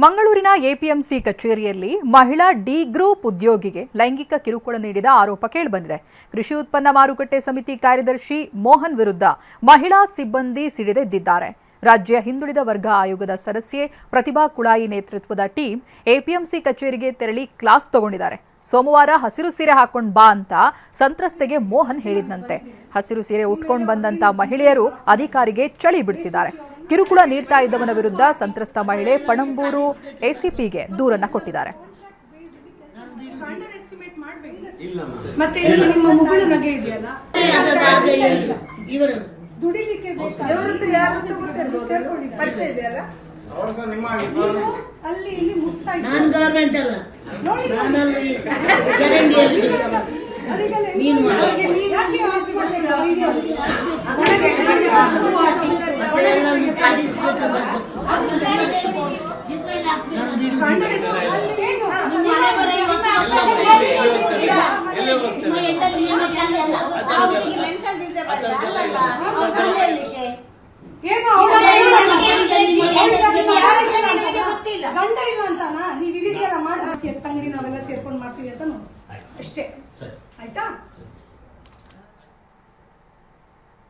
ಮಂಗಳೂರಿನ ಎಪಿಎಂಸಿ ಕಚೇರಿಯಲ್ಲಿ ಮಹಿಳಾ ಡಿ ಗ್ರೂಪ್ ಉದ್ಯೋಗಿಗೆ ಲೈಂಗಿಕ ಕಿರುಕುಳ ನೀಡಿದ ಆರೋಪ ಕೇಳಿಬಂದಿದೆ. ಕೃಷಿ ಉತ್ಪನ್ನ ಮಾರುಕಟ್ಟೆ ಸಮಿತಿ ಕಾರ್ಯದರ್ಶಿ ಮೋಹನ್ ವಿರುದ್ಧ ಮಹಿಳಾ ಸಿಬ್ಬಂದಿ ಸಿಡಿದೆದ್ದಿದ್ದಾರೆ. ರಾಜ್ಯ ಹಿಂದುಳಿದ ವರ್ಗ ಆಯೋಗದ ಸದಸ್ಯೆ ಪ್ರತಿಭಾ ಕುಳಾಯಿ ನೇತೃತ್ವದ ಟೀಮ್ ಎಪಿಎಂಸಿ ಕಚೇರಿಗೆ ತೆರಳಿ ಕ್ಲಾಸ್ ತಗೊಂಡಿದ್ದಾರೆ. ಸೋಮವಾರ ಹಸಿರು ಸೀರೆ ಹಾಕೊಂಡು ಬಾ ಅಂತ ಸಂತ್ರಸ್ತೆಗೆ ಮೋಹನ್ ಹೇಳಿದ್ನಂತೆ. ಹಸಿರು ಸೀರೆ ಉಟ್ಕೊಂಡು ಬಂದಂತ ಮಹಿಳೆಯರು ಅಧಿಕಾರಿಗೆ ಚಳಿ ಬಿಡಿಸಿದ್ದಾರೆ. ಕಿರುಕುಳ ನೀಡ್ತಾ ಇದ್ದವನ ವಿರುದ್ಧ ಸಂತ್ರಸ್ತ ಮಹಿಳೆ ಪಣಂಬೂರು ಎಸಿಪಿಗೆ ದೂರನ್ನ ಕೊಟ್ಟಿದ್ದಾರೆ. ಮತ್ತೆ ನಿಮ್ಮ ಮಗಳು ನಗೆ ಇದೆಯಲ್ಲ, ದುಡಿಲಿಕ್ಕೆ ಅಲ್ಲಿ ಇಲ್ಲಿ ಮುಕ್ತಾ ನಾನು ಗವರ್ಮೆಂಟ್ ಅಲ್ಲ, ನಾನಲ್ಲಿ ಗಂಡ ಇಲ್ಲ ಅಂತಾನ ನೀವು ಇದಕ್ಕೆಲ್ಲ ಮಾಡಿ ತಂಗಡಿ ನಾವೆಲ್ಲ ಸೇರ್ಕೊಂಡು ಮಾಡ್ತೀವಿ ಅಂತ ನೋಡಿ ಅಷ್ಟೇ. ಆಯ್ತಾ?